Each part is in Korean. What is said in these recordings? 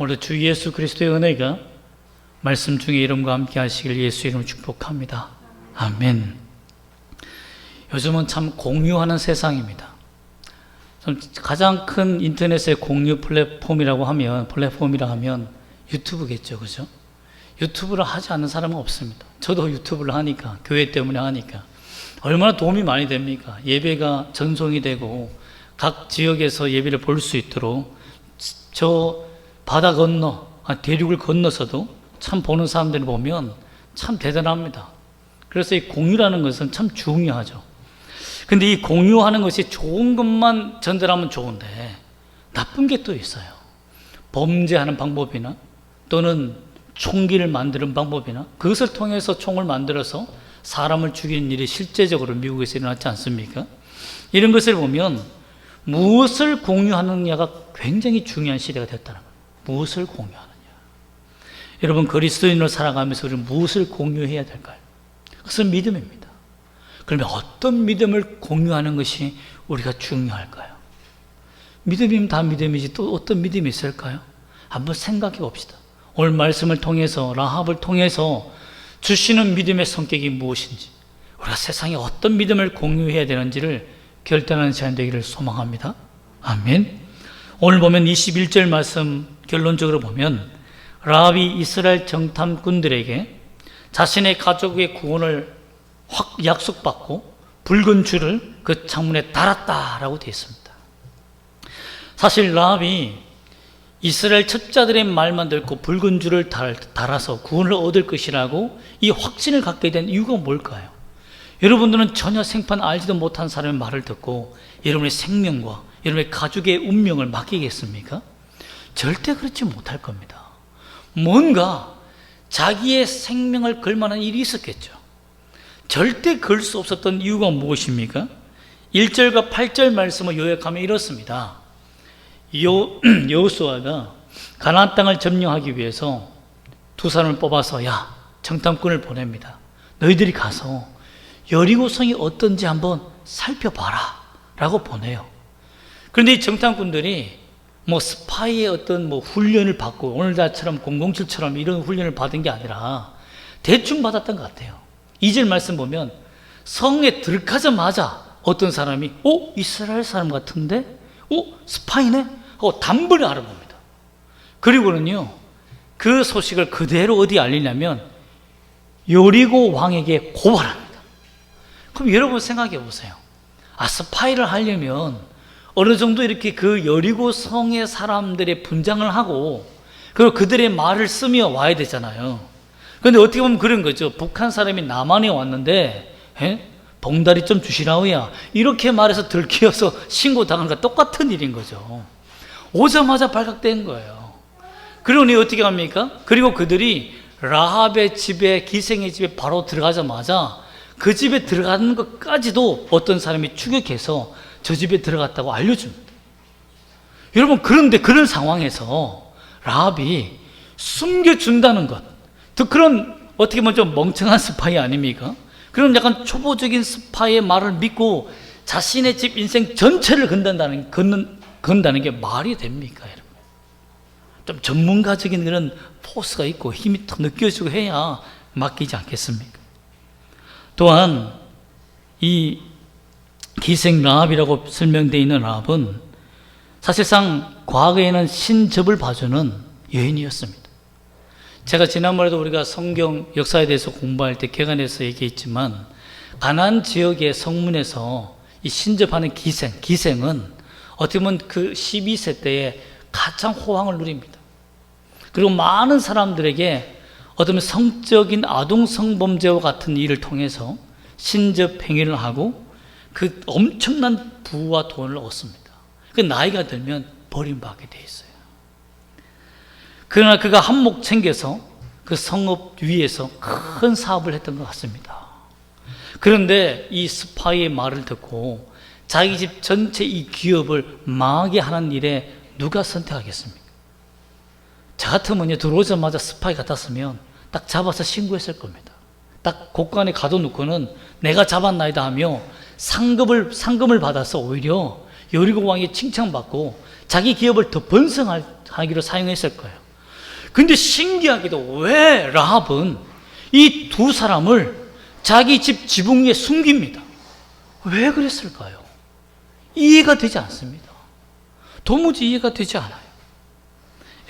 오늘 주 예수 그리스도의 은혜가 말씀 중에 이름과 함께 하시길 예수 이름으로 축복합니다. 아멘. 요즘은 참 공유하는 세상입니다. 가장 큰 인터넷의 공유 플랫폼이라 하면 유튜브겠죠, 그죠? 유튜브를 하지 않는 사람은 없습니다. 저도 유튜브를 하니까, 교회 때문에 하니까 얼마나 도움이 많이 됩니까? 예배가 전송이 되고 각 지역에서 예배를 볼 수 있도록 저 바다 건너, 대륙을 건너서도 참 보는 사람들을 보면 참 대단합니다. 그래서 이 공유라는 것은 참 중요하죠. 근데 이 공유하는 것이 좋은 것만 전달하면 좋은데 나쁜 게 또 있어요. 범죄하는 방법이나 또는 총기를 만드는 방법이나 그것을 통해서 총을 만들어서 사람을 죽이는 일이 실제적으로 미국에서 일어났지 않습니까? 이런 것을 보면 무엇을 공유하느냐가 굉장히 중요한 시대가 됐다는 거예요. 무엇을 공유하느냐. 여러분, 그리스도인으로 살아가면서 우리는 무엇을 공유해야 될까요? 그것은 믿음입니다. 그러면 어떤 믿음을 공유하는 것이 우리가 중요할까요? 믿음이면 다 믿음이지 또 어떤 믿음이 있을까요? 한번 생각해 봅시다. 오늘 말씀을 통해서, 라합을 통해서 주시는 믿음의 성격이 무엇인지, 우리가 세상에 어떤 믿음을 공유해야 되는지를 결단하는 시간 되기를 소망합니다. 아멘. 오늘 보면 21절 말씀 결론적으로 보면 라합이 이스라엘 정탐꾼들에게 자신의 가족의 구원을 확 약속받고 붉은 줄을 그 창문에 달았다라고 되어 있습니다. 사실 라합이 이스라엘 첩자들의 말만 듣고 붉은 줄을 달아서 구원을 얻을 것이라고 이 확신을 갖게 된 이유가 뭘까요? 여러분들은 전혀 생판 알지도 못한 사람의 말을 듣고 여러분의 생명과 여러분의 가족의 운명을 맡기겠습니까? 절대 그렇지 못할 겁니다. 뭔가 자기의 생명을 걸 만한 일이 있었겠죠. 절대 걸 수 없었던 이유가 무엇입니까? 1절과 8절 말씀을 요약하면 이렇습니다. 여호수아가 가나안 땅을 점령하기 위해서 두 사람을 뽑아서 정탐꾼을 보냅니다. 너희들이 가서 여리고성이 어떤지 한번 살펴봐라 라고 보내요. 그런데 이 정탐꾼들이 스파이의 어떤 훈련을 받고 오늘날처럼 007처럼 이런 훈련을 받은 게 아니라 대충 받았던 것 같아요. 2절 말씀 보면 성에 들어가자마자 어떤 사람이 이스라엘 사람 같은데? 스파이네? 하고 단번에 알아봅니다. 그리고는요, 그 소식을 그대로 어디 알리냐면 여리고 왕에게 고발합니다. 그럼 여러분 생각해 보세요. 스파이를 하려면 어느 정도 이렇게 그 여리고 성의 사람들의 분장을 하고 그리고 그들의 말을 쓰며 와야 되잖아요. 그런데 어떻게 보면 그런 거죠. 북한 사람이 남한에 왔는데 봉다리 좀 주시라오야 이렇게 말해서 들키어서 신고당한 거 똑같은 일인 거죠. 오자마자 발각된 거예요. 그러니 어떻게 합니까? 그리고 그들이 라합의 집에, 기생의 집에 바로 들어가자마자 그 집에 들어가는 것까지도 어떤 사람이 추격해서 저 집에 들어갔다고 알려줍니다. 여러분, 그런데 그런 상황에서 라합이 숨겨준다는 것, 또 그런 어떻게 보면 좀 멍청한 스파이 아닙니까? 그런 약간 초보적인 스파이의 말을 믿고 자신의 집 인생 전체를 건다는 게 말이 됩니까, 여러분? 좀 전문가적인 그런 포스가 있고 힘이 더 느껴지고 해야 맡기지 않겠습니까? 또한 이 기생 라합이라고 설명되어 있는 라합은 사실상 과거에는 신접을 봐주는 여인이었습니다. 제가 지난번에도 우리가 성경 역사에 대해서 공부할 때 개관에서 얘기했지만 가나안 지역의 성문에서 이 신접하는 기생은 어떻게 보면 그 12세 때에 가장 호황을 누립니다. 그리고 많은 사람들에게 어떤 성적인 아동 성범죄와 같은 일을 통해서 신접 행위를 하고 그 엄청난 부와 돈을 얻습니다. 그 나이가 들면 버림받게 돼 있어요. 그러나 그가 한몫 챙겨서 그 성읍 위에서 큰 사업을 했던 것 같습니다. 그런데 이 스파이의 말을 듣고 자기 집 전체 이 기업을 망하게 하는 일에 누가 선택하겠습니까? 저 같으면 들어오자마자 스파이 같았으면 딱 잡아서 신고했을 겁니다. 딱 곳간에 가둬놓고는 내가 잡았나이다 하며 상금을 받아서 오히려 여리고 왕이 칭찬받고 자기 기업을 더 번성하기로 사용했을 거예요. 근데 신기하게도 왜 라합은 이 두 사람을 자기 집 지붕 위에 숨깁니다? 왜 그랬을까요? 이해가 되지 않습니다. 도무지 이해가 되지 않아요.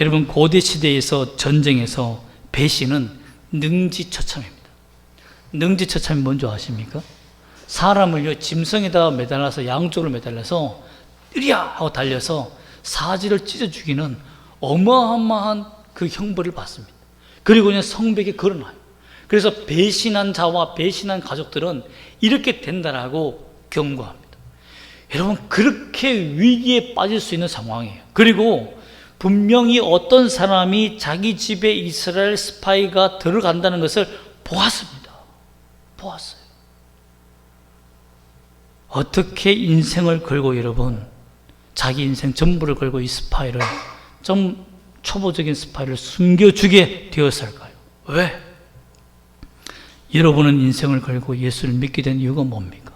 여러분, 고대 시대에서 전쟁에서 배신은 능지처참입니다. 능지처참이 뭔지 아십니까? 사람을요, 짐승에다 매달아서 양쪽으로 매달려서 으랴 하고 달려서 사지를 찢어 죽이는 어마어마한 그 형벌을 받습니다. 그리고 그냥 성벽에 걸어놔요. 그래서 배신한 자와 배신한 가족들은 이렇게 된다라고 경고합니다. 여러분, 그렇게 위기에 빠질 수 있는 상황이에요. 그리고 분명히 어떤 사람이 자기 집에 이스라엘 스파이가 들어간다는 것을 보았습니다. 보았어요. 어떻게 인생을 걸고 여러분, 자기 인생 전부를 걸고 이 스파이를, 좀 초보적인 스파이를 숨겨주게 되었을까요? 왜? 여러분은 인생을 걸고 예수를 믿게 된 이유가 뭡니까?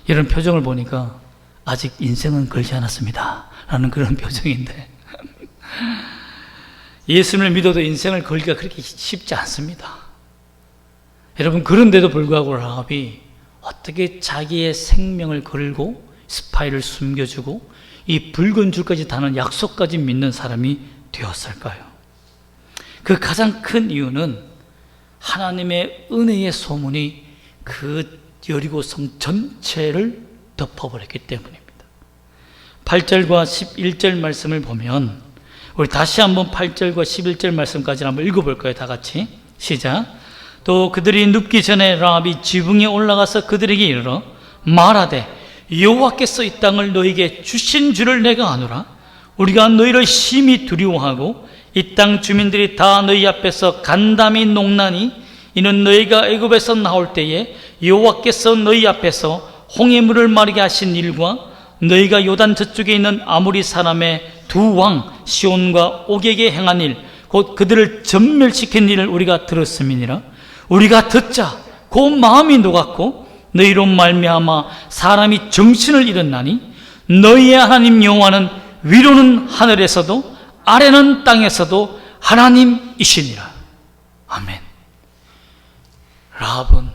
이런 표정을 보니까 아직 인생은 걸지 않았습니다 라는 그런 표정인데 예수를 믿어도 인생을 걸기가 그렇게 쉽지 않습니다. 여러분, 그런데도 불구하고 라합이 어떻게 자기의 생명을 걸고 스파이를 숨겨주고 이 붉은 줄까지 다는 약속까지 믿는 사람이 되었을까요? 그 가장 큰 이유는 하나님의 은혜의 소문이 그 여리고성 전체를 덮어버렸기 때문입니다. 8절과 11절 말씀을 보면, 우리 다시 한번 8절과 11절 말씀까지 한번 읽어볼까요? 다 같이 시작. 또 그들이 눕기 전에 라합이 지붕에 올라가서 그들에게 이르러 말하되 여호와께서 이 땅을 너희에게 주신 줄을 내가 아노라. 우리가 너희를 심히 두려워하고 이 땅 주민들이 다 너희 앞에서 간담이 녹나니 이는 너희가 애굽에서 나올 때에 여호와께서 너희 앞에서 홍해물을 마르게 하신 일과 너희가 요단 저쪽에 있는 아모리 사람의 두 왕 시온과 옥에게 행한 일, 곧 그들을 전멸시킨 일을 우리가 들었음이니라. 우리가 듣자 곧 마음이 녹았고 너희로 말미암아 사람이 정신을 잃었나니 너희의 하나님 여호와는 위로는 하늘에서도 아래는 땅에서도 하나님이시니라. 아멘. 라합은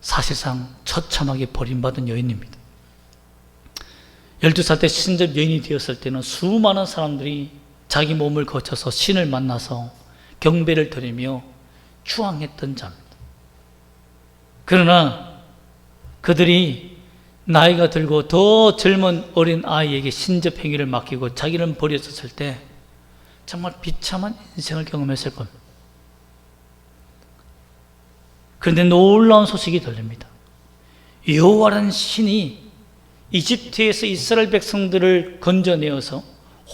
사실상 처참하게 버림받은 여인입니다. 12살 때 신접 여인이 되었을 때는 수많은 사람들이 자기 몸을 거쳐서 신을 만나서 경배를 드리며 추앙했던 자입니다. 그러나 그들이 나이가 들고 더 젊은 어린 아이에게 신접 행위를 맡기고 자기는 버려졌을 때 정말 비참한 인생을 경험했을 겁니다. 그런데 놀라운 소식이 들립니다. 여호와라는 신이 이집트에서 이스라엘 백성들을 건져내어서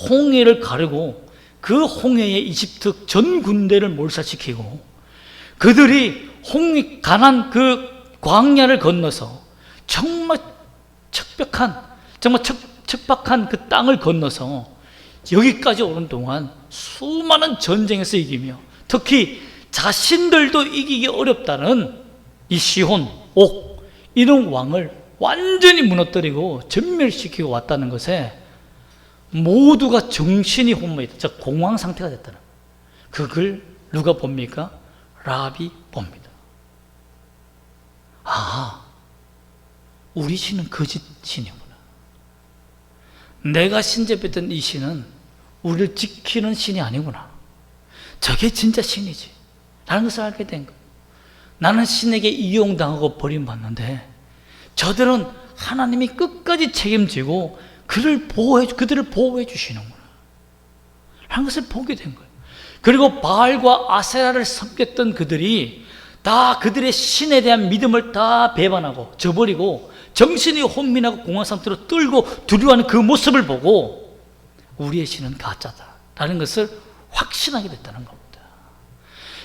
홍해를 가르고 그 홍해에 이집트 전 군대를 몰살시키고 그들이 가난 그 광야를 건너서 정말 척박한 그 땅을 건너서 여기까지 오는 동안 수많은 전쟁에서 이기며 특히 자신들도 이기기 어렵다는 이 시혼, 옥 이런 왕을 완전히 무너뜨리고 전멸시키고 왔다는 것에 모두가 정신이 혼미했다. 즉 공황 상태가 됐다는 거예요. 그걸 누가 봅니까? 라합이 봅니다. 아, 우리 신은 거짓 신이구나. 내가 신접했던 이 신은 우리를 지키는 신이 아니구나. 저게 진짜 신이지 라는 것을 알게 된 거예요. 나는 신에게 이용당하고 버림받는데 저들은 하나님이 끝까지 책임지고 그들을 보호해 주시는구나 라는 것을 보게 된 거예요. 그리고 바알과 아세라를 섬겼던 그들이 다 그들의 신에 대한 믿음을 다 배반하고 저버리고 정신이 혼미하고 공황 상태로 떨고 두려워하는 그 모습을 보고 우리의 신은 가짜다라는 것을 확신하게 됐다는 겁니다.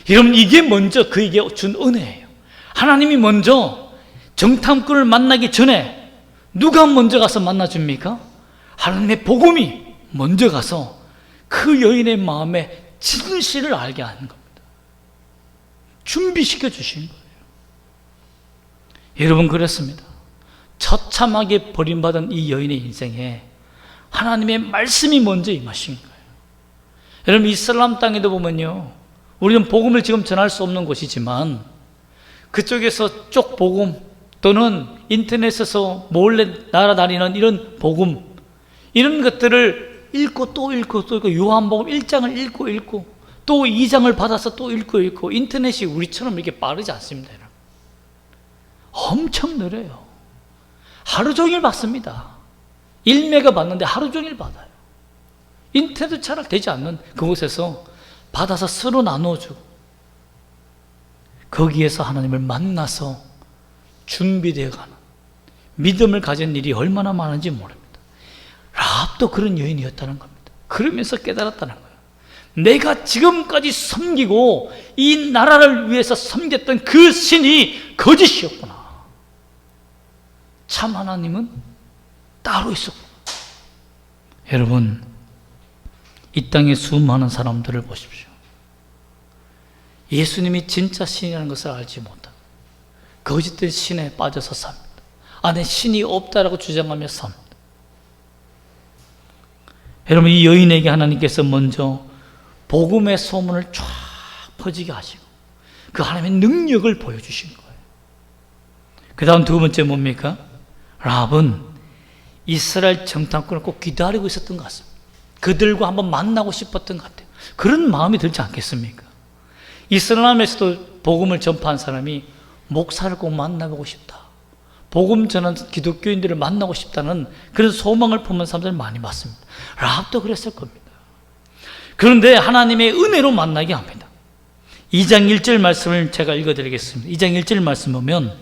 여러분, 이게 먼저 그에게 준 은혜예요. 하나님이 먼저 정탐꾼을 만나기 전에 누가 먼저 가서 만나줍니까? 하나님의 복음이 먼저 가서 그 여인의 마음에 진실을 알게 하는 겁니다. 준비시켜 주신 거예요. 여러분, 그렇습니다. 처참하게 버림받은 이 여인의 인생에 하나님의 말씀이 먼저 임하신 거예요. 여러분 이슬람 땅에도 보면요, 우리는 복음을 지금 전할 수 없는 곳이지만 그쪽에서 쪽 복음 또는 인터넷에서 몰래 날아다니는 이런 복음, 이런 것들을 읽고 또 읽고 또 읽고, 요한복음 1장을 읽고 또 2장을 받아서 또 읽고 인터넷이 우리처럼 이렇게 빠르지 않습니다. 엄청 느려요. 하루 종일 받습니다. 1메가 받는데 하루 종일 받아요. 인터넷도 잘 되지 않는 그곳에서 받아서 서로 나눠주고, 거기에서 하나님을 만나서 준비되어 가는 믿음을 가진 일이 얼마나 많은지 모릅니다. 라합도 그런 여인이었다는 겁니다. 그러면서 깨달았다는 거예요. 내가 지금까지 섬기고 이 나라를 위해서 섬겼던 그 신이 거짓이었구나. 참 하나님은 따로 있었구나. 여러분, 이 땅의 수많은 사람들을 보십시오. 예수님이 진짜 신이라는 것을 알지 못하고 거짓된 신에 빠져서 삽니다. 안에 신이 없다라고 주장하며 삽니다. 여러분, 이 여인에게 하나님께서 먼저 복음의 소문을 쫙 퍼지게 하시고 그 하나님의 능력을 보여주신 거예요. 그 다음 두 번째 뭡니까? 라합은 이스라엘 정탐꾼을 꼭 기다리고 있었던 것 같습니다. 그들과 한번 만나고 싶었던 것 같아요. 그런 마음이 들지 않겠습니까? 이슬람에서도 복음을 전파한 사람이 목사를 꼭 만나보고 싶다, 복음 전한 기독교인들을 만나고 싶다는 그런 소망을 품은 사람들 많이 봤습니다. 라합도 그랬을 겁니다. 그런데 하나님의 은혜로 만나게 합니다. 2장 1절 말씀을 제가 읽어드리겠습니다. 2장 1절 말씀 보면,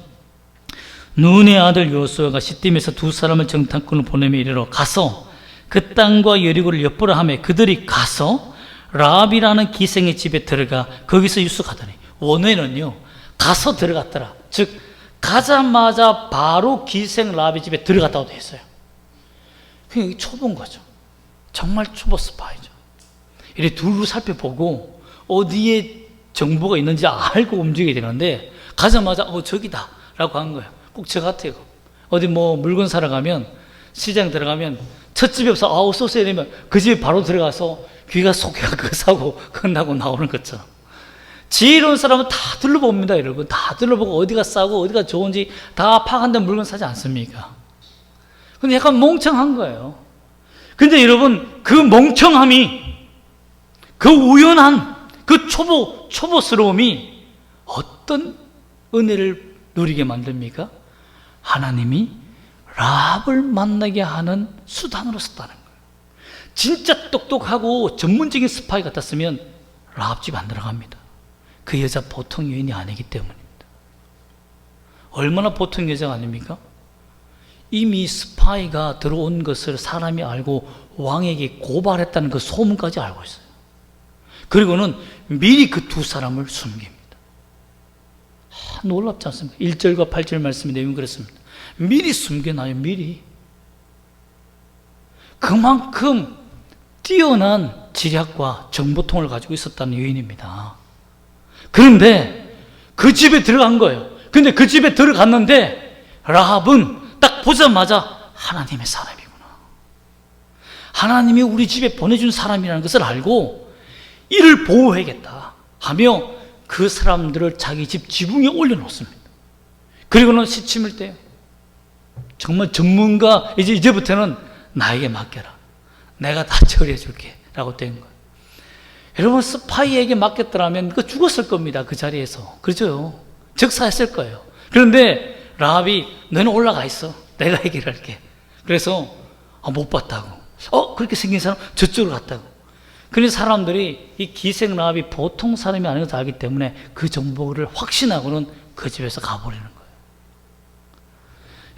눈의 아들 요수아가 시딤에서 두 사람을 정탐꾼을 보내며 이르러 가서 그 땅과 여리고를 엿보라 하며 그들이 가서 라합이라는 기생의 집에 들어가 거기서 유숙하더니, 원어에는요 가서 들어갔더라, 즉 가자마자 바로 기생 라합의 집에 들어갔다고 되어 있어요. 그게 초보인 거죠. 정말 초보 스파이죠. 이렇게 둘로 살펴보고 어디에 정보가 있는지 알고 움직여야 되는데, 가자마자 저기다 라고 한 거예요. 꼭 저 같아요. 어디 뭐 물건 사러 가면, 시장 들어가면 첫 집에 없어 어서오세요 이러면 그 집에 바로 들어가서 귀가 속여서 그거 사고 끝나고 나오는 것처럼, 지혜로운 사람은 다 둘러봅니다. 여러분, 다 둘러보고 어디가 싸고 어디가 좋은지 다 파악한데 물건 사지 않습니까? 근데 약간 멍청한 거예요. 근데 여러분, 그 멍청함이, 그 우연한 그 초보스러움이 어떤 은혜를 누리게 만듭니까? 하나님이 라합을 만나게 하는 수단으로 썼다는 거예요. 진짜 똑똑하고 전문적인 스파이 같았으면 라합 집 안 들어갑니다. 그 여자 보통 여인이 아니기 때문입니다. 얼마나 보통 여자가 아닙니까? 이미 스파이가 들어온 것을 사람이 알고 왕에게 고발했다는 그 소문까지 알고 있어요. 그리고는 미리 그 두 사람을 숨깁니다. 놀랍지 않습니까? 1절과 8절 말씀의 내용이 그렇습니다. 미리 숨겨놔요. 미리. 그만큼 뛰어난 지략과 정보통을 가지고 있었다는 여인입니다. 그런데 그 집에 들어간 거예요. 근데 그 집에 들어갔는데 라합은 딱 보자마자 하나님의 사람이구나, 하나님이 우리 집에 보내준 사람이라는 것을 알고 이를 보호해야겠다 하며 그 사람들을 자기 집 지붕에 올려놓습니다. 그리고는 시침을 떼요. 정말 전문가, 이제부터는 나에게 맡겨라, 내가 다 처리해 줄게 라고 된 거예요. 여러분, 스파이에게 맡겼더라면 그 죽었을 겁니다. 그 자리에서. 그렇죠? 즉사했을 거예요. 그런데 라합이 너는 올라가 있어, 내가 해결할게. 그래서 못 봤다고, 그렇게 생긴 사람 저쪽으로 갔다고. 그래서 사람들이 이 기생 라합이 보통 사람이 아닌 것을 알기 때문에 그 정보를 확신하고는 그 집에서 가버리는 거예요.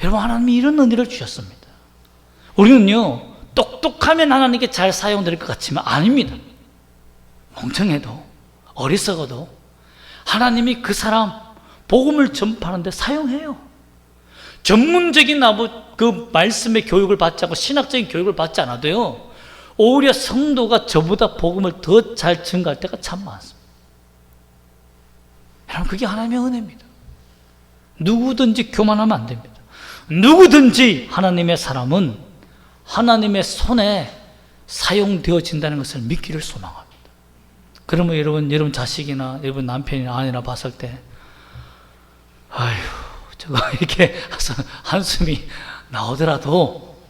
여러분, 하나님이 이런 은혜를 주셨습니다. 우리는요, 똑똑하면 하나님께 잘 사용될 것 같지만 아닙니다. 멍청해도 어리석어도 하나님이 그 사람 복음을 전파하는데 사용해요. 전문적인 그 말씀의 교육을 받지 않고 신학적인 교육을 받지 않아도요, 오히려 성도가 저보다 복음을 더 잘 전가할 때가 참 많습니다. 여러분, 그게 하나님의 은혜입니다. 누구든지 교만하면 안 됩니다. 누구든지 하나님의 사람은 하나님의 손에 사용되어진다는 것을 믿기를 소망합니다. 그러면 여러분 자식이나 여러분 남편이나 아내나 봤을 때, 아휴, 저거 이렇게 한숨이 나오더라도,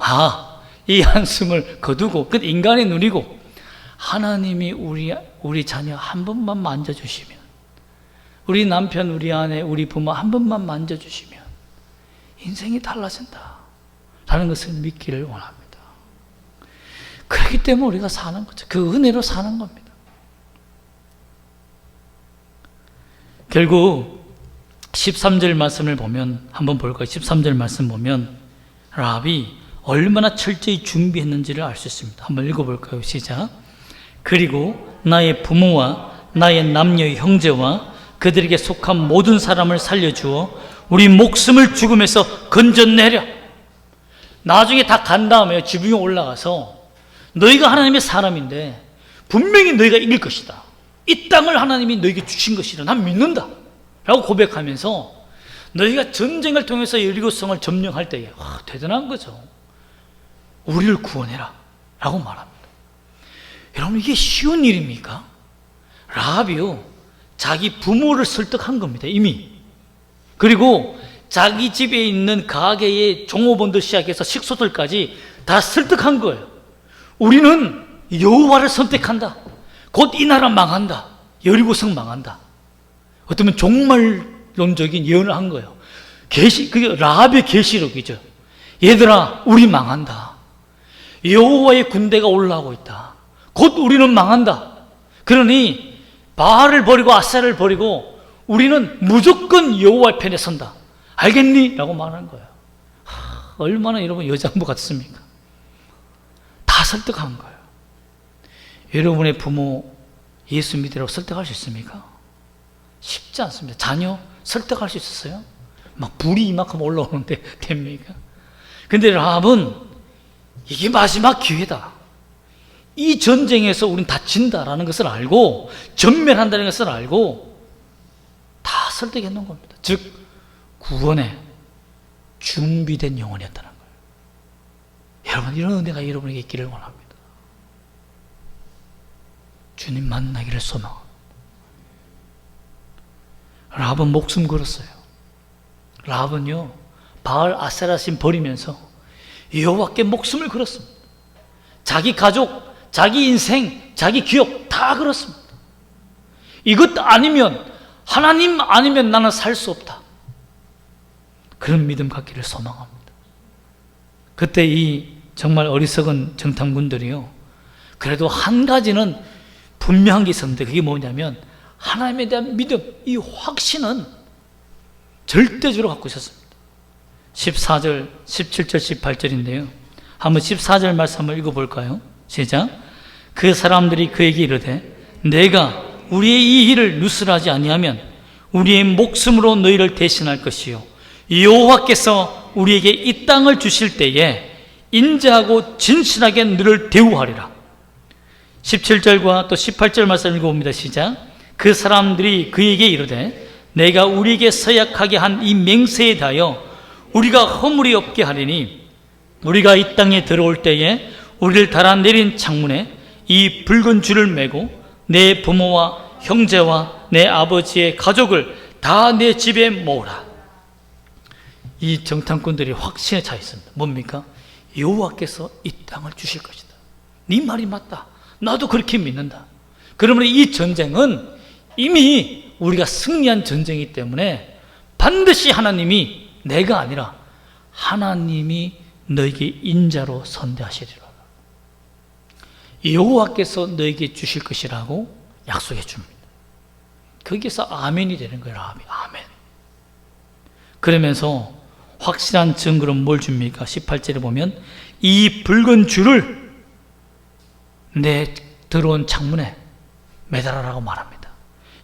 이 한숨을 거두고, 그 인간의 눈이고, 하나님이 우리 자녀 한 번만 만져주시면, 우리 남편, 우리 아내, 우리 부모 한 번만 만져주시면, 인생이 달라진다. 라는 것을 믿기를 원합니다. 그렇기 때문에 우리가 사는 거죠. 그 은혜로 사는 겁니다. 결국 13절 말씀을 보면 한번 볼까요? 13절 말씀 보면 라합이 얼마나 철저히 준비했는지를 알 수 있습니다. 한번 읽어볼까요? 시작. 그리고 나의 부모와 나의 남녀의 형제와 그들에게 속한 모든 사람을 살려주어 우리 목숨을 죽음에서 건져내려. 나중에 다 간 다음에 지붕에 올라가서 너희가 하나님의 사람인데 분명히 너희가 이길 것이다. 이 땅을 하나님이 너희에게 주신 것이라 난 믿는다 라고 고백하면서 너희가 전쟁을 통해서 여리고성을 점령할 때에 대단한 거죠. 우리를 구원해라 라고 말합니다. 여러분, 이게 쉬운 일입니까? 라합이요, 자기 부모를 설득한 겁니다, 이미. 그리고 자기 집에 있는 가게의 종업원들 시작해서 식소들까지 다 설득한 거예요. 우리는 여호와를 선택한다. 곧 이 나라 망한다. 여리고성 망한다. 어쩌면 종말론적인 예언을 한 거예요. 그게 라합의 계시록이죠. 얘들아, 우리 망한다. 여호와의 군대가 올라오고 있다. 곧 우리는 망한다. 그러니 바알을 버리고 아세라를 버리고 우리는 무조건 여호와의 편에 선다. 알겠니? 라고 말하는 거예요. 얼마나 여러분 여장부 같습니까? 다 설득한 거예요. 여러분의 부모 예수 믿으라고 설득할 수 있습니까? 쉽지 않습니다. 자녀 설득할 수 있었어요? 막 불이 이만큼 올라오는데 됩니까? 근데 라합은 이게 마지막 기회다. 이 전쟁에서 우린 다친다라는 것을 알고 전멸한다는 것을 알고 다 설득해 놓은 겁니다. 즉 구원에 준비된 영혼이었다는 거예요. 여러분, 이런 은혜가 여러분에게 있기를 원합니다. 주님 만나기를 소망합니다. 라합은 목숨 걸었어요. 라합은요, 바알 아세라 신 버리면서 여호와께 목숨을 걸었습니다. 자기 가족, 자기 인생, 자기 기업 다 걸었습니다. 이것 아니면, 하나님 아니면 나는 살 수 없다. 그런 믿음 갖기를 소망합니다. 그때 이 정말 어리석은 정탐꾼들이요, 그래도 한 가지는 분명한 게 있었는데 그게 뭐냐면 하나님에 대한 믿음, 이 확신은 절대적으로 갖고 있었습니다. 14절, 17절, 18절인데요. 한번 14절 말씀 한번 읽어볼까요? 시작. 그 사람들이 그에게 이르되 내가 우리의 이 일을 누설하지 아니하면 우리의 목숨으로 너희를 대신할 것이요 여호와께서 우리에게 이 땅을 주실 때에 인자하고 진실하게 너를 대우하리라. 17절과 또 18절 말씀 읽어봅니다. 시작. 그 사람들이 그에게 이르되 내가 우리에게 서약하게 한 이 맹세에 대하여 우리가 허물이 없게 하리니 우리가 이 땅에 들어올 때에 우리를 달아내린 창문에 이 붉은 줄을 매고 내 부모와 형제와 내 아버지의 가족을 다 내 집에 모으라. 이 정탐꾼들이 확신에 차 있습니다. 뭡니까? 여호와께서 이 땅을 주실 것이다. 네 말이 맞다. 나도 그렇게 믿는다. 그러면 이 전쟁은 이미 우리가 승리한 전쟁이기 때문에 반드시 하나님이, 내가 아니라 하나님이 너에게 인자로 선대하시리라. 여호와께서 너에게 주실 것이라고 약속해 줍니다. 거기서 아멘이 되는 거예요. 아멘. 그러면서 확실한 증거는 뭘 줍니까? 18절에 보면 이 붉은 줄을 내 들어온 창문에 매달아라고 말합니다.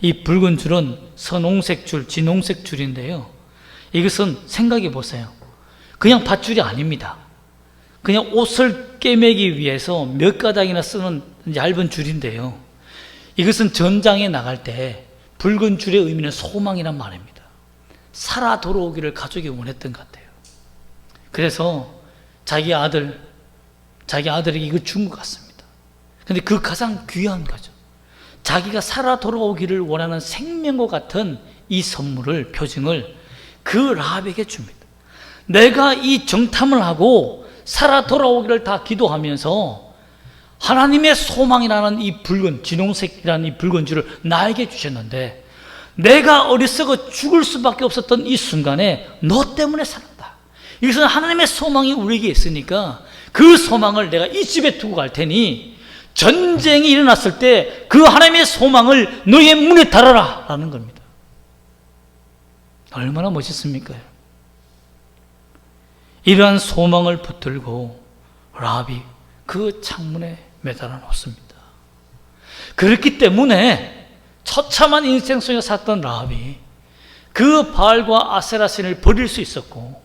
이 붉은 줄은 선홍색 줄, 진홍색 줄인데요, 이것은 생각해 보세요. 그냥 밧줄이 아닙니다. 그냥 옷을 꿰매기 위해서 몇 가닥이나 쓰는 얇은 줄인데요, 이것은 전장에 나갈 때 붉은 줄의 의미는 소망이란 말입니다. 살아 돌아오기를 가족이 원했던 것 같아요. 그래서 자기 아들에게 이걸 준 것 같습니다. 근데 그 가장 귀한 거죠. 자기가 살아 돌아오기를 원하는 생명과 같은 이 선물을, 표징을 그 라합에게 줍니다. 내가 이 정탐을 하고 살아 돌아오기를 다 기도하면서 하나님의 소망이라는 이 붉은, 진홍색이라는 이 붉은 줄을 나에게 주셨는데, 내가 어리석어 죽을 수밖에 없었던 이 순간에 너 때문에 살았다. 이것은 하나님의 소망이 우리에게 있으니까 그 소망을 내가 이 집에 두고 갈 테니 전쟁이 일어났을 때 그 하나님의 소망을 너의 문에 달아라 라는 겁니다. 얼마나 멋있습니까? 이러한 소망을 붙들고 라합이 그 창문에 매달아 놓습니다. 그렇기 때문에 처참한 인생 속에 살았던 라합이 그 바알과 아세라 신을 버릴 수 있었고,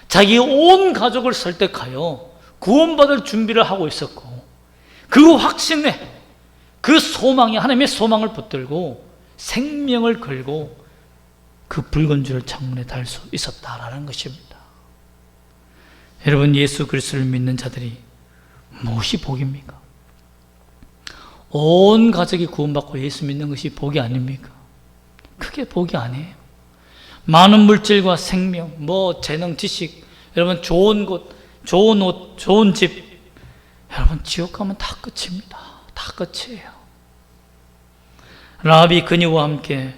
자기 온 가족을 설득하여 구원받을 준비를 하고 있었고, 그 확신에, 그 소망에, 하나님의 소망을 붙들고 생명을 걸고 그 붉은 줄을 창문에 달 수 있었다라는 것입니다. 여러분, 예수 그리스도를 믿는 자들이 무엇이 복입니까? 온 가족이 구원받고 예수 믿는 것이 복이 아닙니까? 그게 복이 아니에요. 많은 물질과 생명, 재능, 지식, 여러분 좋은 곳, 좋은 옷, 좋은 집, 여러분 지옥 가면 다 끝입니다. 다 끝이에요. 라합이 그녀와 함께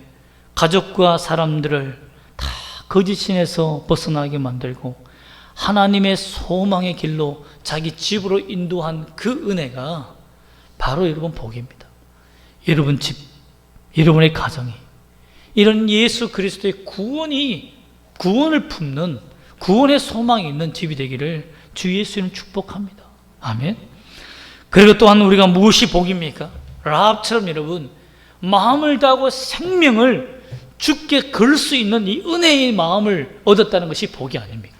가족과 사람들을 다 거짓신에서 벗어나게 만들고 하나님의 소망의 길로 자기 집으로 인도한 그 은혜가 바로 여러분 복입니다. 여러분 집, 여러분의 가정이 이런 예수 그리스도의 구원을 품는, 구원의 소망이 있는 집이 되기를 주 예수님 축복합니다. 아멘. 그리고 또한 우리가 무엇이 복입니까? 라합처럼 여러분 마음을 다하고 생명을 주께 걸 수 있는 이 은혜의 마음을 얻었다는 것이 복이 아닙니까?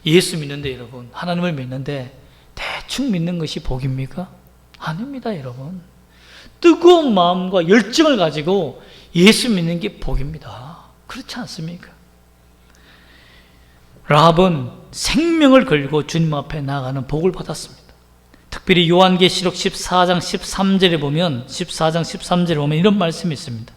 예수 믿는데 여러분, 하나님을 믿는데 대충 믿는 것이 복입니까? 아닙니다, 여러분. 뜨거운 마음과 열정을 가지고 예수 믿는 게 복입니다. 그렇지 않습니까? 라합은 생명을 걸고 주님 앞에 나아가는 복을 받았습니다. 특별히 요한계시록 14장 13절에 보면, 14장 13절에 보면 이런 말씀이 있습니다.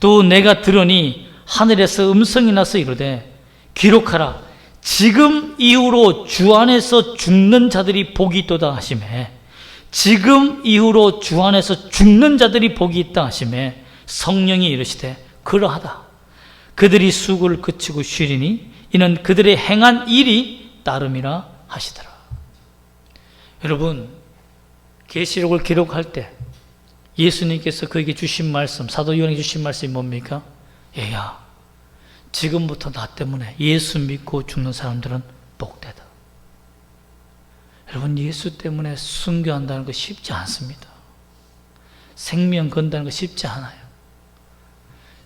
또 내가 들으니 하늘에서 음성이 나서 이르되 기록하라, 지금 이후로 주 안에서 죽는 자들이 복이 있도다 하시매, 지금 이후로 주 안에서 죽는 자들이 복이 있다 하시매, 성령이 이르시되 그러하다. 그들이 수고를 그치고 쉬리니 이는 그들의 행한 일이 따름이라 하시더라. 여러분, 계시록을 기록할 때 예수님께서 그에게 주신 말씀, 사도 요한에게 주신 말씀이 뭡니까? 얘야, 지금부터 나 때문에 예수 믿고 죽는 사람들은 복되다. 여러분, 예수 때문에 순교한다는 거 쉽지 않습니다. 생명 건다는 거 쉽지 않아요.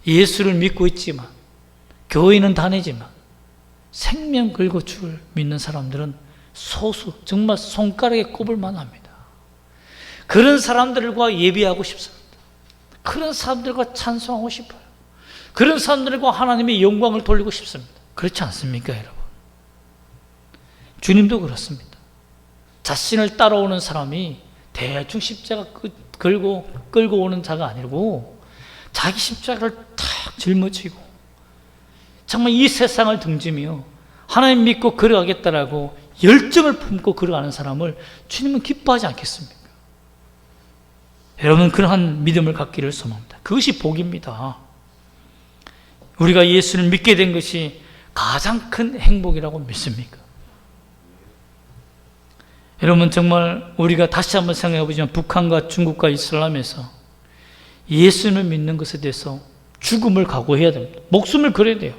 예수를 믿고 있지만, 교회는 다니지만 생명 걸고 줄 믿는 사람들은 소수, 정말 손가락에 꼽을 만합니다. 그런 사람들과 예배하고 싶습니다. 그런 사람들과 찬송하고 싶어요. 그런 사람들과 하나님의 영광을 돌리고 싶습니다. 그렇지 않습니까, 여러분? 주님도 그렇습니다. 자신을 따라오는 사람이 대충 십자가 끌고 오는 자가 아니고 자기 십자가를 탁 짊어지고 정말 이 세상을 등지며 하나님 믿고 걸어가겠다라고 열정을 품고 걸어가는 사람을 주님은 기뻐하지 않겠습니까? 여러분, 그러한 믿음을 갖기를 소망합니다. 그것이 복입니다. 우리가 예수를 믿게 된 것이 가장 큰 행복이라고 믿습니까? 여러분, 정말 우리가 다시 한번 생각해 보지만 북한과 중국과 이슬람에서 예수를 믿는 것에 대해서 죽음을 각오해야 됩니다. 목숨을 걸어야 돼요.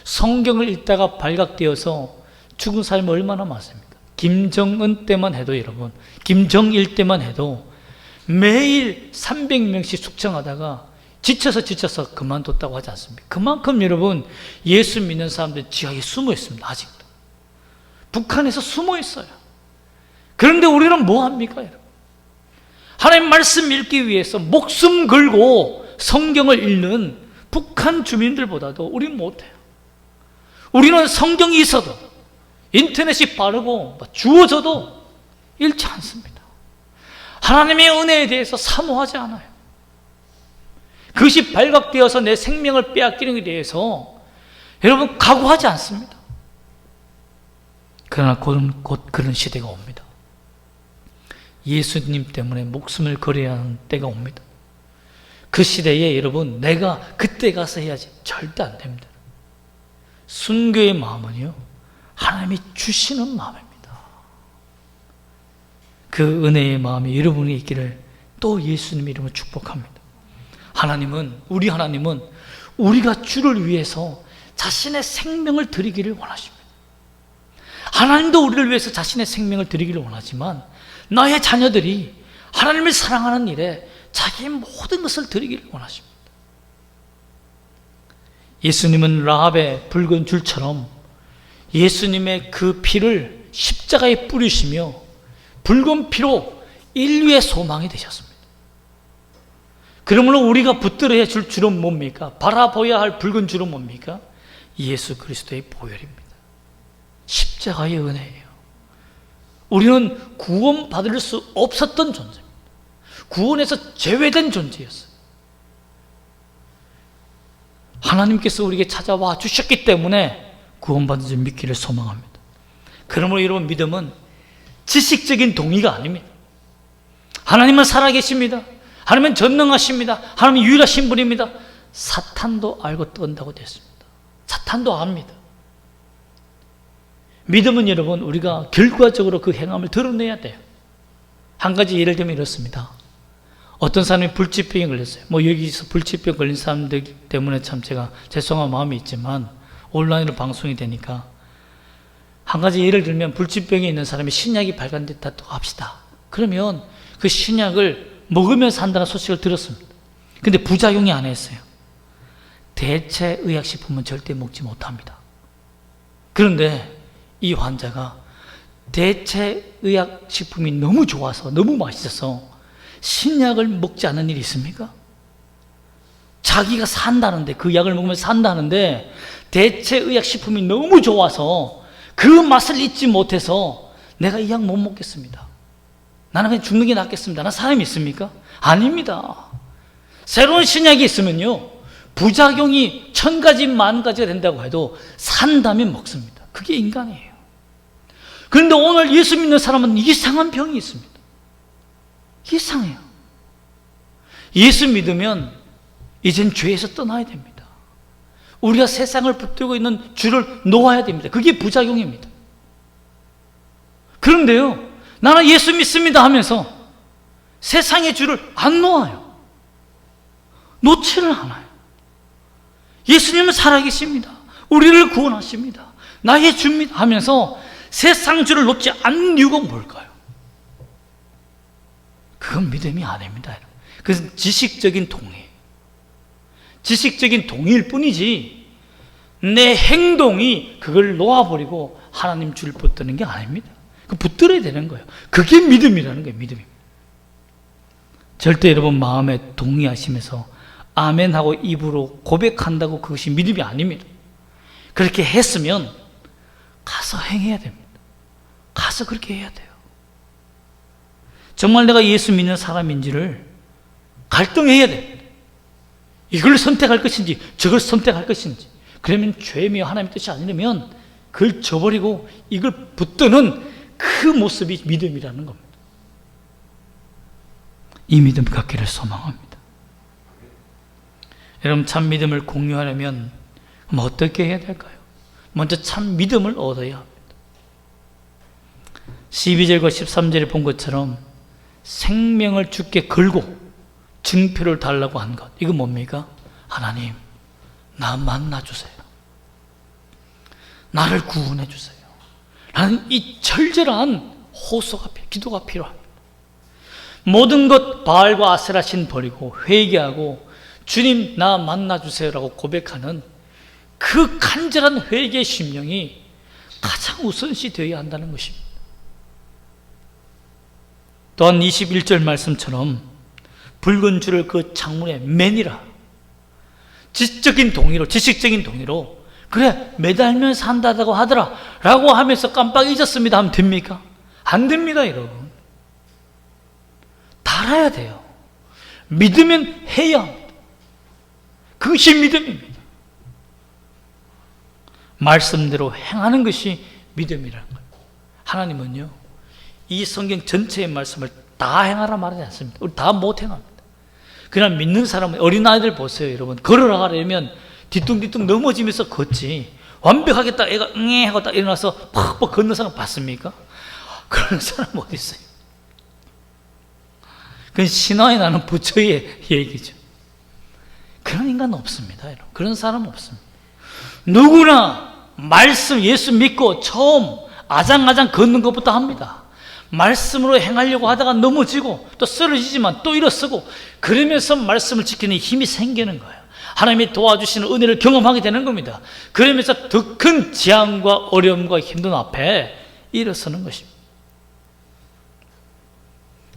성경을 읽다가 발각되어서 죽은 사람이 얼마나 많습니까? 김정은 때만 해도, 여러분, 김정일 때만 해도 매일 300명씩 숙청하다가 지쳐서 그만뒀다고 하지 않습니까? 그만큼 여러분, 예수 믿는 사람들 지하에 숨어 있습니다. 아직도 북한에서 숨어 있어요. 그런데 우리는 뭐 합니까, 여러분? 하나님 말씀 읽기 위해서 목숨 걸고 성경을 읽는 북한 주민들보다도 우리는 못해요. 우리는 성경이 있어도, 인터넷이 빠르고 주어져도 읽지 않습니다. 하나님의 은혜에 대해서 사모하지 않아요. 그것이 발각되어서 내 생명을 빼앗기는 것에 대해서 여러분 각오하지 않습니다. 그러나 곧 그런 시대가 옵니다. 예수님 때문에 목숨을 걸어야 하는 때가 옵니다. 그 시대에 여러분 내가 그때 가서 해야지 절대 안 됩니다. 순교의 마음은요 하나님이 주시는 마음입니다. 그 은혜의 마음이 여러분에게 있기를 또 예수님 이름으로 축복합니다. 하나님은 우리가 주를 위해서 자신의 생명을 드리기를 원하십니다. 하나님도 우리를 위해서 자신의 생명을 드리기를 원하지만 나의 자녀들이 하나님을 사랑하는 일에 자기의 모든 것을 드리기를 원하십니다. 예수님은 라합의 붉은 줄처럼 예수님의 그 피를 십자가에 뿌리시며 붉은 피로 인류의 소망이 되셨습니다. 그러므로 우리가 붙들어야 줄 줄은 뭡니까? 바라보아야 할 붉은 줄은 뭡니까? 예수 그리스도의 보혈입니다. 십자가의 은혜예요. 우리는 구원받을 수 없었던 존재입니다. 구원에서 제외된 존재였어요. 하나님께서 우리에게 찾아와 주셨기 때문에 구원받은 줄 믿기를 소망합니다. 그러므로 여러분 믿음은 지식적인 동의가 아닙니다. 하나님은 살아계십니다. 하나님은 전능하십니다. 하나님은 유일하신 분입니다. 사탄도 알고 떤다고 됐습니다. 사탄도 압니다. 믿음은 여러분 우리가 결과적으로 그 행함을 드러내야 돼요. 한 가지 예를 들면 이렇습니다. 어떤 사람이 불치병에 걸렸어요. 여기서 불치병 걸린 사람들 때문에 참 제가 죄송한 마음이 있지만 온라인으로 방송이 되니까 한 가지 예를 들면 불치병에 있는 사람이 신약이 발간됐다고 합시다. 그러면 그 신약을 먹으면서 한다는 소식을 들었습니다. 근데 부작용이 안 했어요. 대체 의약식품은 절대 먹지 못합니다. 그런데 이 환자가 대체 의약식품이 너무 좋아서 너무 맛있어서 신약을 먹지 않는 일이 있습니까? 자기가 산다는데 그 약을 먹으면 산다는데 대체 의약식품이 너무 좋아서 그 맛을 잊지 못해서 내가 이 약 못 먹겠습니다. 나는 그냥 죽는 게 낫겠습니다. 나 사람이 있습니까? 아닙니다. 새로운 신약이 있으면요 부작용이 1000가지 만가지가 된다고 해도 산다면 먹습니다. 그게 인간이에요. 그런데 오늘 예수 믿는 사람은 이상한 병이 있습니다. 이상해요. 예수 믿으면 이젠 죄에서 떠나야 됩니다. 우리가 세상을 붙들고 있는 줄을 놓아야 됩니다. 그게 부작용입니다. 그런데요 나는 예수 믿습니다 하면서 세상의 줄을 안 놓아요. 놓지를 않아요. 예수님은 살아계십니다. 우리를 구원하십니다. 나의 주입니다 하면서 세상 줄을 놓지 않는 이유가 뭘까요? 그건 믿음이 아닙니다. 그것은 지식적인 동의. 지식적인 동의일 뿐이지 내 행동이 그걸 놓아버리고 하나님 줄 붙드는 게 아닙니다. 그 붙들어야 되는 거예요. 그게 믿음이라는 거예요. 믿음입니다. 절대 여러분 마음에 동의하시면서 아멘하고 입으로 고백한다고 그것이 믿음이 아닙니다. 그렇게 했으면 가서 행해야 됩니다. 가서 그렇게 해야 돼요. 정말 내가 예수 믿는 사람인지를 갈등해야 됩니다. 이걸 선택할 것인지 저걸 선택할 것인지. 그러면 죄며 하나님의 뜻이 아니라면 그걸 저버리고 이걸 붙드는 그 모습이 믿음이라는 겁니다. 이 믿음 갖기를 소망합니다. 여러분 참 믿음을 공유하려면 어떻게 해야 될까요? 먼저 참 믿음을 얻어야 합니다. 12절과 13절에 본 것처럼 생명을 주께 걸고 증표를 달라고 한 것. 이거 뭡니까? 하나님, 나 만나주세요. 나를 구원해 주세요. 나는 이 절절한 호소가, 기도가 필요합니다. 모든 것 바알과 아세라 신 버리고 회개하고 주님 나 만나주세요라고 고백하는 그 간절한 회개의 심령이 가장 우선시 되어야 한다는 것입니다. 또한 21절 말씀처럼 붉은 줄을 그 창문에 매니라. 지식적인 동의로 그래 매달면서 한다고 하더라 라고 하면서 깜빡 잊었습니다 하면 됩니까? 안 됩니다. 여러분 살아야 돼요. 믿으면 해야 합니다. 그것이 믿음입니다. 말씀대로 행하는 것이 믿음이라는 거예요. 하나님은요, 이 성경 전체의 말씀을 다 행하라 말하지 않습니다. 우리 다 못 행합니다. 그냥 믿는 사람은, 어린아이들 보세요, 여러분. 걸으라 하려면 뒤뚱뒤뚱 넘어지면서 걷지. 완벽하게 딱 애가 응애 하고 딱 일어나서 팍팍 걷는 사람 봤습니까? 그런 사람 어디 있어요? 그건 신화에 나는 부처의 얘기죠. 그런 인간은 없습니다, 여러분. 그런 사람은 없습니다. 누구나 말씀, 예수 믿고 처음 아장아장 걷는 것부터 합니다. 말씀으로 행하려고 하다가 넘어지고 또 쓰러지지만 또 일어서고, 그러면서 말씀을 지키는 힘이 생기는 거예요. 하나님이 도와주시는 은혜를 경험하게 되는 겁니다. 그러면서 더 큰 재앙과 어려움과 힘든 앞에 일어서는 것입니다.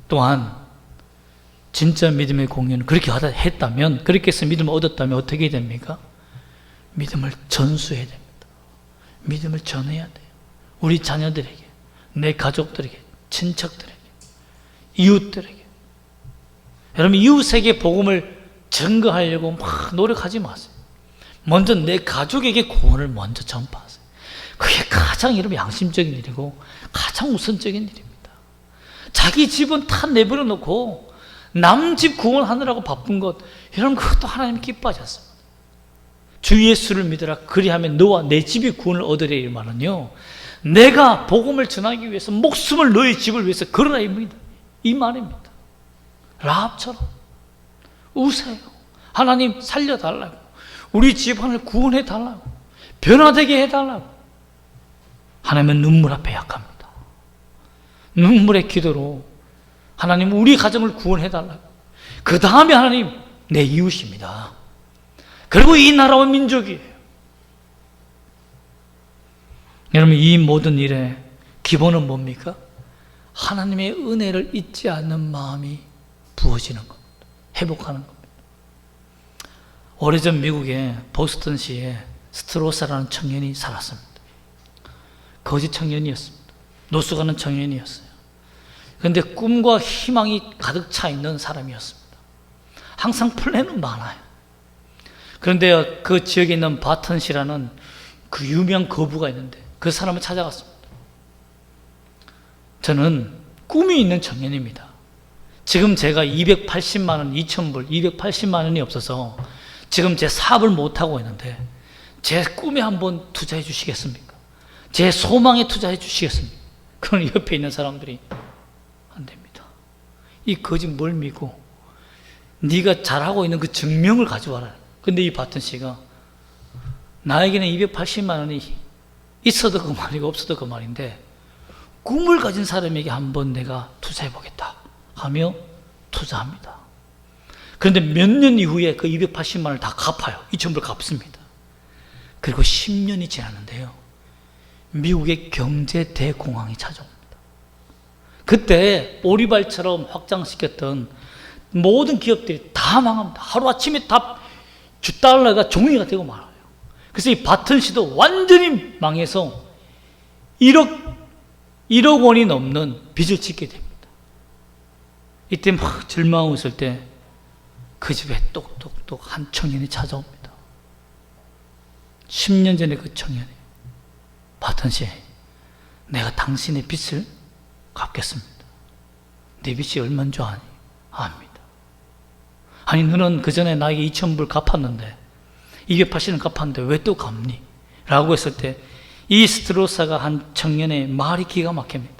또한 진짜 믿음의 공유는 그렇게 했다면, 그렇게 해서 믿음을 얻었다면 어떻게 됩니까? 믿음을 전수해야 됩니다. 믿음을 전해야 돼요. 우리 자녀들에게, 내 가족들에게, 친척들에게, 이웃들에게. 여러분, 이웃에게 복음을 증거하려고 막 노력하지 마세요. 먼저 내 가족에게 구원을 먼저 전파하세요. 그게 가장 여러분 양심적인 일이고 가장 우선적인 일입니다. 자기 집은 다 내버려 놓고 남 집 구원하느라고 바쁜 것, 여러분 그것도 하나님 기뻐하지 않습니다. 주 예수를 믿으라, 그리하면 너와 내 집이 구원을 얻으리라. 이 말은요, 내가 복음을 전하기 위해서 목숨을 너의 집을 위해서 걸어라 이 말입니다. 라합처럼 우세요. 하나님 살려달라고, 우리 집안을 구원해달라고, 변화되게 해달라고. 하나님은 눈물 앞에 약합니다. 눈물의 기도로 하나님 우리 가정을 구원해달라고. 그 다음에 하나님 내 이웃입니다. 그리고 이 나라와 민족이에요. 여러분, 이 모든 일의 기본은 뭡니까? 하나님의 은혜를 잊지 않는 마음이 부어지는 겁니다. 회복하는 겁니다. 오래전 미국의 보스턴시에 스트로사라는 청년이 살았습니다. 거지 청년이었습니다. 노숙하는 청년이었어요. 그런데 꿈과 희망이 가득 차 있는 사람이었습니다. 항상 플랜은 많아요. 그런데 그 지역에 있는 바턴시라는 그 유명 거부가 있는데 그 사람을 찾아갔습니다. 저는 꿈이 있는 청년입니다. 지금 제가 280만 원, 2,000불, 280만 원이 없어서 지금 제 사업을 못하고 있는데 제 꿈에 한번 투자해 주시겠습니까? 제 소망에 투자해 주시겠습니까? 그런 옆에 있는 사람들이 안 됩니다. 이 거지 뭘 믿고 네가 잘하고 있는 그 증명을 가져와라. 근데 이 바튼 씨가 나에게는 280만 원이 있어도 그 말이고 없어도 그 말인데 꿈을 가진 사람에게 한번 내가 투자해 보겠다 하며 투자합니다. 그런데 몇 년 이후에 그 280만 원을 다 갚아요. 2,000불 갚습니다. 그리고 10년이 지났는데요, 미국의 경제 대공황이 찾아옵니다. 그때 오리발처럼 확장시켰던 모든 기업들이 다 망합니다. 하루아침에 다 $1가 종이가 되고 말아요. 그래서 이 바튼시도 완전히 망해서 1억 원이 넘는 빚을 짓게 됩니다. 이때 막 절망하고 있을 때 그 집에 똑똑똑 한 청년이 찾아옵니다. 10년 전에 그 청년이, 바튼시, 내가 당신의 빚을 갚겠습니다. 네 빚이 얼마인 줄 아니? 압니다. 아니 너는 그 전에 나에게 2,000불 갚았는데 280은 갚았는데 왜 또 갚니? 라고 했을 때 이 스트로사가 한 청년의 말이 기가 막힙니다.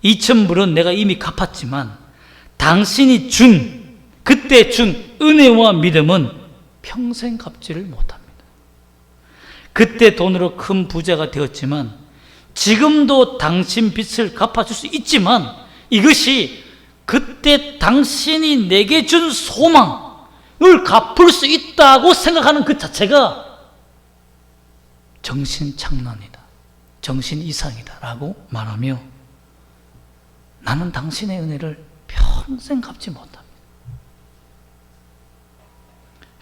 2,000불은 내가 이미 갚았지만 당신이 그때 준 은혜와 믿음은 평생 갚지를 못합니다. 그때 돈으로 큰 부자가 되었지만 지금도 당신 빚을 갚아줄 수 있지만 이것이 그때 당신이 내게 준 소망을 갚을 수 있다고 생각하는 그 자체가 정신착란이다, 정신 이상이다 라고 말하며 나는 당신의 은혜를 평생 갚지 못합니다.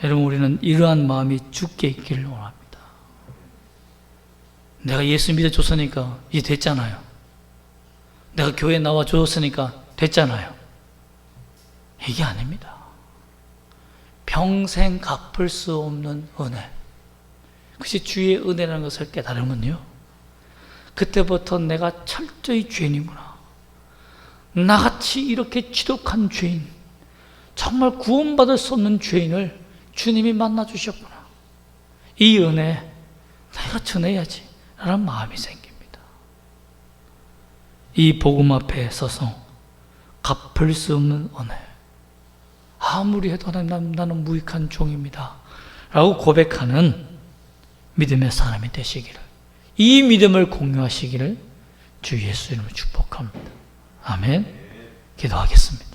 여러분, 우리는 이러한 마음이 죽게 있기를 원합니다. 내가 예수 믿어줬으니까 이제 됐잖아요. 내가 교회 나와줬으니까 됐잖아요. 이게 아닙니다. 평생 갚을 수 없는 은혜. 그것이 주의 은혜라는 것을 깨달으면요, 그때부터 내가 철저히 죄인이구나, 나같이 이렇게 지독한 죄인, 정말 구원받을 수 없는 죄인을 주님이 만나주셨구나, 이 은혜 내가 전해야지 라는 마음이 생깁니다. 이 복음 앞에 서서 갚을 수 없는 은혜, 아무리 해도 나는 무익한 종입니다 라고 고백하는 믿음의 사람이 되시기를, 이 믿음을 공유하시기를 주 예수 이름으로 축복합니다. 아멘. 기도하겠습니다.